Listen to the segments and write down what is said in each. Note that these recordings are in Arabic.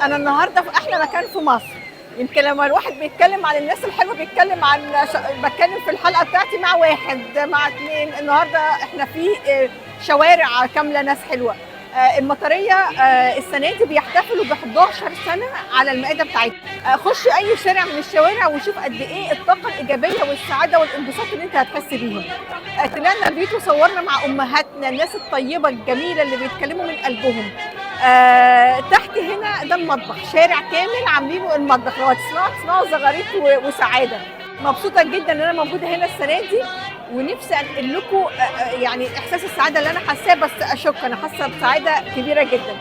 أنا النهارده في أحلى مكان في مصر. يمكن لما الواحد بيتكلم عن الناس الحلوة بيتكلم عن باتكلم في الحلقة بتاعتي مع واحد مع اتنين. النهارده احنا في شوارع كاملة ناس حلوة. المطرية السنة دي بيحتفلوا ب 11 سنة على المائدة بتاعتهم. خش أي شارع من الشوارع وشوف قد إيه الطاقة الإيجابية والسعادة والانبساط اللي أنت هتحس بيهم. طلعنا البيت وصورنا مع أمهاتنا الناس الطيبة الجميلة اللي بيتكلموا من قلبهم. تحت هنا ده المطبخ، شارع كامل عاملينه المطبخ. لو هتسمعوا زغاريت وسعادة. مبسوطة جدا إن أنا موجودة هنا السنة دي، ونفسي انقل لكم يعني احساس السعاده اللي انا حاساه، بس اشك انا حاسه بسعاده كبيره جدا.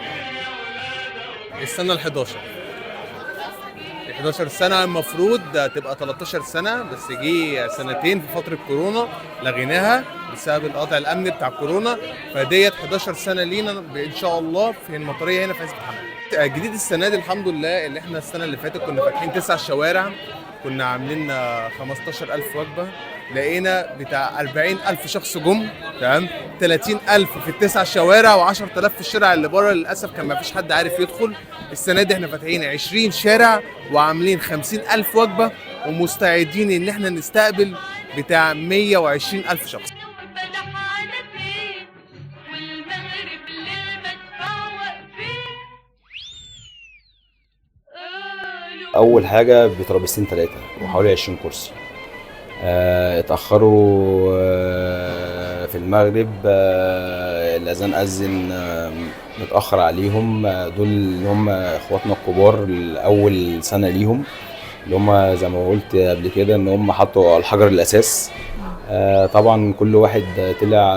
السنه ال11 سنه، المفروض تبقى 13 سنه، بس جه سنتين في فتره كورونا لغيناها بسبب القطع الامني بتاع كورونا، فديت 11 سنه لينا ان شاء الله في المطريه هنا في عزبة حمام. جديد السنه دي الحمد لله اللي احنا السنه اللي فاتت كنا فاتحين 9 شوارع، كنا عاملين 15,000 وجبه، لقينا بتاع 40,000 شخص جم، تمام، 30,000 في ال9 شوارع و10,000 في الشارع اللي بره. للاسف كان ما فيش حد عارف يدخل. السنه دي احنا فاتحين 20 شارع وعاملين 50,000 وجبه، ومستعدين ان احنا نستقبل بتاع 120,000 شخص. اول حاجه بترابيزتين 3 وحوالي 20 كرسي. اتاخروا في المغرب، الاذان اذن متاخر عليهم. دول اللي هم اخواتنا الكبار الاول سنه ليهم، اللي هم زي ما قلت قبل كده ان هم حطوا الحجر الاساس. طبعا كل واحد طلع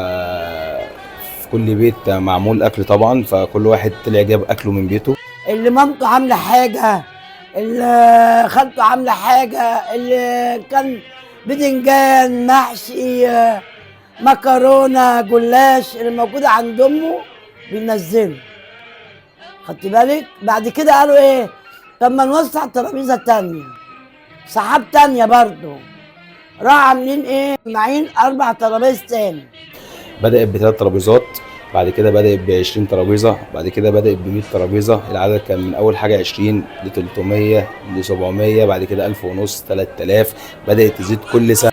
في كل بيت معمول اكل طبعا، فكل واحد طلع جاب اكله من بيته. اللي مامته عامله حاجه، اللي خالته عامله حاجه، اللي كان بدنجان محشي مكرونه جلاش اللي موجوده عند امه بينزلوا. خدت بالك؟ بعد كده قالوا ايه؟ طب ما نوسع ترابيزه تانيه، سحاب تانيه برضه. راحوا عاملين ايه؟ معين 4 ترابيز تاني. بدأت ب3 ترابيزات، بعد كده بدأت ب20 ترابيزة، بعد كده بدأت ب100 ترابيزة. العدد كان من أول حاجة 20 ل300 ل700، بعد كده 1500 3000، بدأت تزيد كل سنة.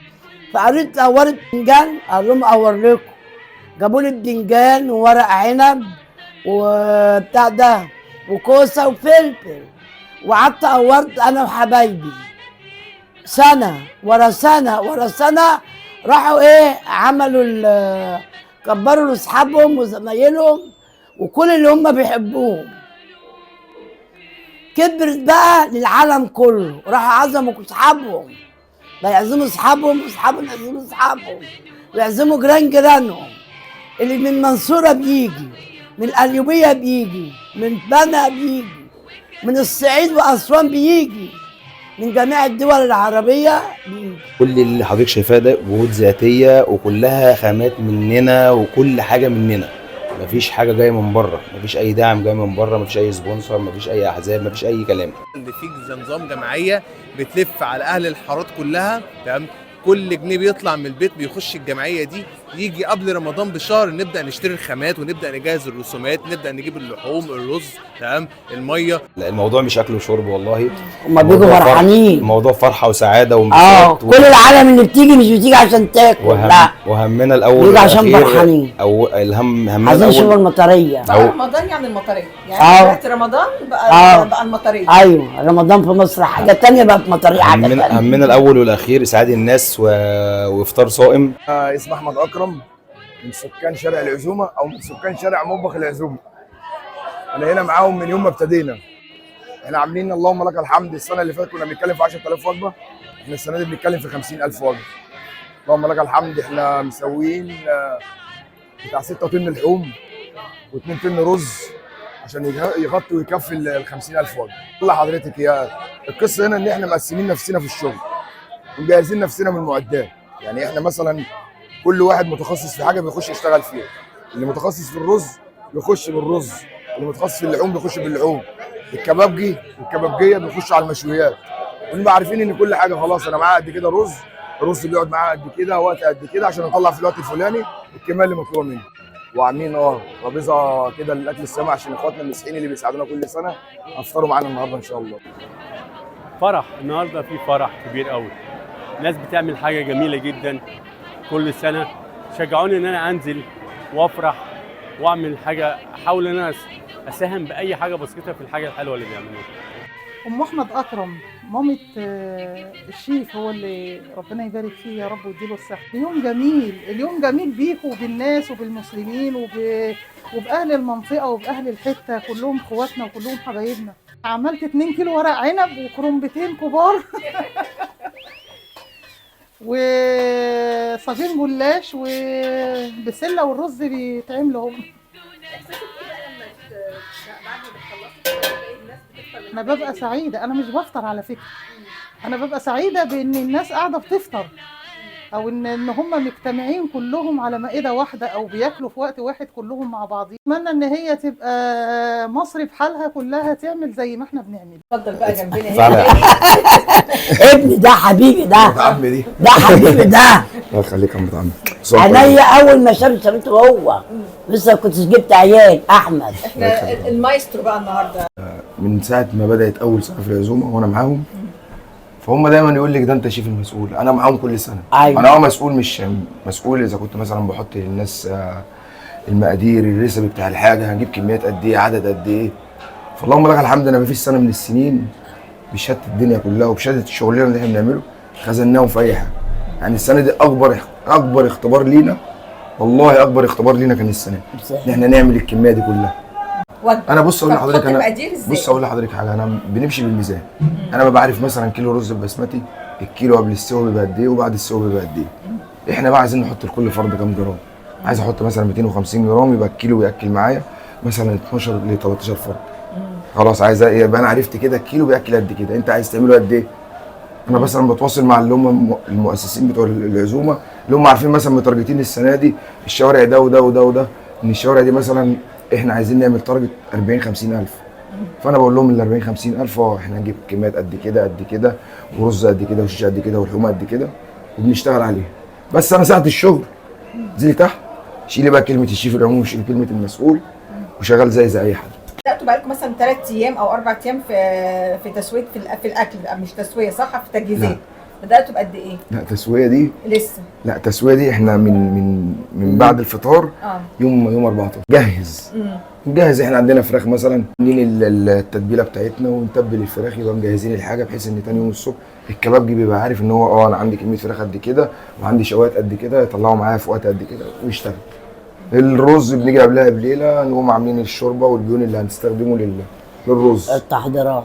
فقالت قورت بدنجان، قال لهم أقور لكم. جابوا لي بدنجان وورق عنب وبتاع ده وكوسة وفلفل، وقعدت قورت أنا وحبايبي سنة ورا سنة ورا سنة. راحوا إيه؟ عملوا كبروا لاصحابهم وزمايلهم وكل اللي هم بيحبوهم. كبرت بقى للعالم كله، راحوا عزموا اصحابهم، بيعزموا اصحابهم واصحابهم يعزموا اصحابهم ويعزموا جيرانهم. اللي من المنصوره بيجي، من القليوبيه بيجي، من بنها بيجي، من الصعيد واسوان بيجي، من جميع الدول العربيه بيجي. كل اللي حضرتك شايفاه ده جهود ذاتيه، وكلها خامات مننا، وكل حاجه مننا. مفيش حاجه جايه من بره، مفيش اي دعم جاي من بره، مفيش اي سبونسر، مفيش اي احزاب، مفيش اي كلام. اللي فيك زي نظام جمعيه بتلف على اهل الحارات كلها، تمام، كل جنيه بيطلع من البيت بيخش الجمعيه دي. يجي قبل رمضان بشهر نبدا نشتري الخامات ونبدا نجهز الرسومات، نبدا نجيب اللحوم، الرز، تمام، الميه. لا، الموضوع مش اكل وشرب والله، هما بيجوا فرحانين. الموضوع فرحه وسعاده وانبساط. كل العالم اللي بتيجي مش بتيجي عشان تاكل، لا، وهمنا الاول بيجي عشان فرحانين، او همنا عايزين نشوف المطريه. رمضان يعني المطريه، يعني وقت رمضان بقى المطريه. ايوه، رمضان في مصر حاجه تانية، بقى في مطريه حاجه تانية. همنا الاول والاخير اسعاد الناس وافطار صائم. اسمي احمد اكرم، من سكان شارع العزومه او من سكان شارع مطبخ العزومه. انا هنا معاهم من يوم ما ابتدينا. احنا عاملين اللهم لك الحمد. السنه اللي فاتت كنا بنتكلم في 10,000 وجبه، احنا السنه دي بنتكلم في 50,000 وجبه. اللهم لك الحمد. احنا مسويين بتاع 6 طن لحوم و2 طن رز عشان يغطي ويكفي ال 50,000 وجبه. والله حضرتك يا القصه هنا ان احنا مقسمين نفسنا في الشغل ومجهزين نفسنا من المعدات. يعني احنا مثلا كل واحد متخصص في حاجه بيخش يشتغل فيها. اللي متخصص في الرز بيخش بالرز، اللي متخصص في اللحوم بيخش باللحوم، الكبابجي والكبابجيه بيخشوا على المشويات. ونبقى عارفين ان كل حاجه خلاص انا معايا قد كده رز، الرز بيقعد معايا قد كده وقت قد كده عشان اطلع في الوقت الفلاني الكميه اللي مطلوبه مني. وعاملين ترابيزه كده للاكل السامع عشان اخواتنا المسيحيين اللي بيساعدونا كل سنه افطروا معانا النهارده ان شاء الله. فرح النهارده، في فرح كبير قوي. ناس بتعمل حاجه جميله جدا كل سنه، شجعوني ان انا انزل وافرح واعمل حاجه، احاول ان انا اساهم باي حاجه بسيطه في الحاجه الحلوه اللي بيعملوها. ام احمد اكرم مامة الشيف، هو اللي ربنا يبارك فيه يا رب ويديله الصحه. اليوم جميل، اليوم جميل بيكوا وبالناس وبالمسلمين وباهل المنطقه وباهل الحته، كلهم اخواتنا وكلهم حبايبنا. عملت 2 كيلو ورق عنب وكرنبتين كبار وصاجين جلاش وبسله والرز بيتعملوا هم. انا ببقى سعيده، انا مش بفطر على فكره، انا ببقى سعيده بان الناس قاعده بتفطر، او ان هم مجتمعين كلهم على مائده واحده او بياكلوا في وقت واحد كلهم مع بعض. اتمنى ان هي تبقى مصر بحالها كلها تعمل زي ما احنا بنعمل. اتفضل بقى جنبنا فعلا. ابني ده حبيبي ده عمي دي ده حبيبي ده الله يخليك يا عم. عينيا اول ما شافته هو لسه كنت جبت عيال احمد. احنا المايسترو بقى النهارده من ساعه ما بدات اول سنه في العزومه وانا معاهم، فهم دايما يقول لك ده انت شيف المسؤول. انا معاهم كل سنه. أيوة. انا مسؤول، مش مسؤول اذا كنت مثلا بحط للناس المقادير الريسبي بتاع الحاجه، هنجيب كميات قد ايه، عدد قد ايه. فاللهم لك الحمد، انا ما فيش سنه من السنين بشهاده الدنيا كلها وبشهاده شغلنا اللي احنا بنعمله خزناهم في اي حاجه. يعني السنه دي اكبر اختبار لينا، والله اكبر اختبار لينا كان السنه دي، ان احنا نعمل الكميه دي كلها. انا بص اقول لحضرتك، اقول لحضرتك حاجه، انا بنمشي بالميزان. انا ما بعرف مثلا كيلو رز البسمتي الكيلو قبل السوا بيبقى قد ايه وبعد السوا بيبقى قد ايه. احنا بقى عايزين نحط لكل فرد كام جرام. عايز احط مثلا 250 جرام يبقى الكيلو بياكل معايا مثلا 12 ل 13 فرد. خلاص عايز يبقى انا عرفت كده الكيلو بياكل قد كده، انت عايز تعمله قد ايه. انا مثلا بتواصل مع اللي هم المؤسسين بتوع العزومه اللي هم عارفين مثلا متارجتين السنه دي الشوارع ده وده وده وده، ان الشوارع دي مثلا احنا عايزين نعمل تارجت 40-50 الف. فانا بقول لهم ال 40-50 الف احنا هنجيب كميات قد كده قد كده ورز قد كده وشيشه قد كده ولحوم قد كده وبنشتغل عليها. بس انا ساعه الشغل انزلي تحت شيلي بقى كلمه الشيف العمومي وشيلي كلمه المسؤول وشغال زي اي حد. بدأتوا بقالكم مثلا 3 ايام او 4 ايام في تسويه في الاكل بقى، مش تسويه صح، في تجهيزات. بدأتوا بقد ايه؟ لا تسويه دي لسه. لا تسويه دي احنا من بعد الفطار يوم 14 جهز. نجهز، احنا عندنا فراخ مثلا، عاملين التتبيله بتاعتنا ونتبل الفراخ، يبقى مجهزين الحاجه بحيث ان تاني يوم الصبح الكبابجي بيبقى عارف ان هو انا عندي كميه فراخ قد كده وعندي شوايات قد كده، يطلعوا معايا فوقات قد كده ويشتغل. الرز بنيجي قبلها بليله نقوم عاملين الشوربه والبيون اللي هنستخدمه للرز. التحضيرات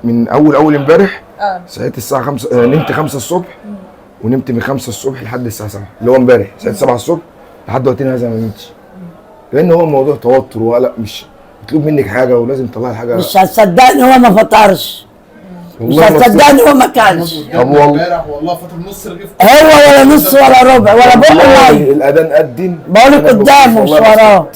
من اول امبارح صحيت الساعه 5، نمت 5 الصبح ونمت من 5 الصبح لحد الساعه 7 اللي هو امبارح، صحيت 7 الصبح لحد وقتنا هذا ما نمتش، لان هو موضوع توتر وقلق، مش مطلوب منك حاجه ولازم تطلعي الحاجه. مش هتصدقني هو ما فطرش، مش هتصدقني هو ما كلش. طب والله والله فطر نص رغيف هو ولا نص ولا ربع ولا بقى ميه. الاذان قدم بقول قدامه مش وراه،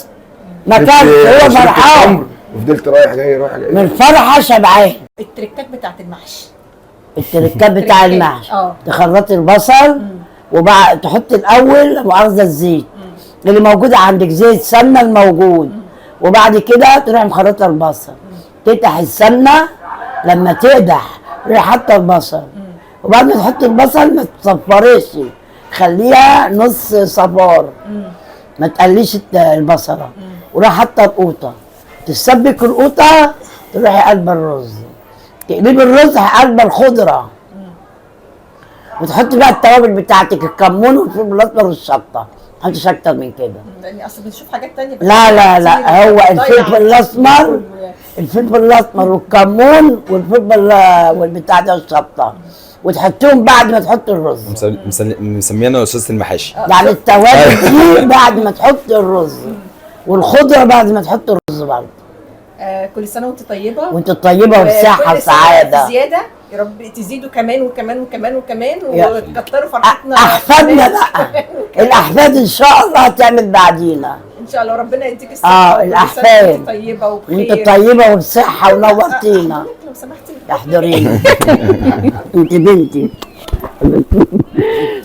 ما كلش، هو فرحان وفضلت رايح جاي رايح جاي من الفرحه شبعان. التركات بتاعت المحشي، التركات بتاع المحشي تخرطي البصل وبعد تحطي الاول مؤاخذه الزيت اللي موجود عندك، زيت سمنه الموجود، وبعد كده تروحي مخرطه البصل، تفتح السمنه لما تقدح تروحي حاطه البصل، وبعد ما تحطي البصل ما تصفريش، خليها نص صفار، ما تقليش البصله، وراح حاطه القوطه، تسبك القوطه تروحي قلب الرز، تقلبي الرز قلب الخضره، وتحطي بقى التوابل بتاعتك، الكمون والفلفل الاسمر والشطه، ما تحطيش اكتر من كده. لاني اصل بنشوف حاجات تانية. لا هو الفلفل الاسمر، الفلفل الاسمر والكمون والفلفل والبتاع ده والشطه، وتحطيهم بعد ما تحطي الرز. مسميانا استاذه المحاشي. يعني التوابل دي بعد ما تحطي الرز، والخضره بعد ما تحطي الرز برضه. كل سنه وانت طيبه. وانت طيبه وبصحه وسعاده. زياده يا رب تزيدوا كمان وكمان وكمان وكمان وتكتروا فرحتنا. احفادنا بقى الاحفاد ان شاء الله هتعمل بعدينا ان شاء الله، ربنا يديك الصحه. الاحفاد وانت طيبه وبخير. انت طيبه وبصحه ونورتينا. لو سمحتي احضريني انت بنتي.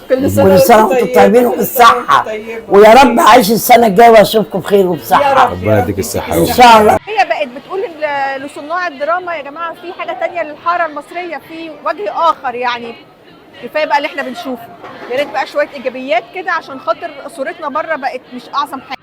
كل كل سنه وانتم طيبين وبالصحه، ويا رب اعيش السنه الجايه واشوفكم بخير وبصحه ربنا يديك الصحه ان شاء الله. هي بقت بتقول لصناع الدراما يا جماعه في حاجه تانية للحاره المصريه، في وجه اخر يعني، كفايه بقى اللي احنا بنشوفه، يا ريت بقى شويه ايجابيات كده عشان خاطر صورتنا بره بقت مش اعظم حاجه.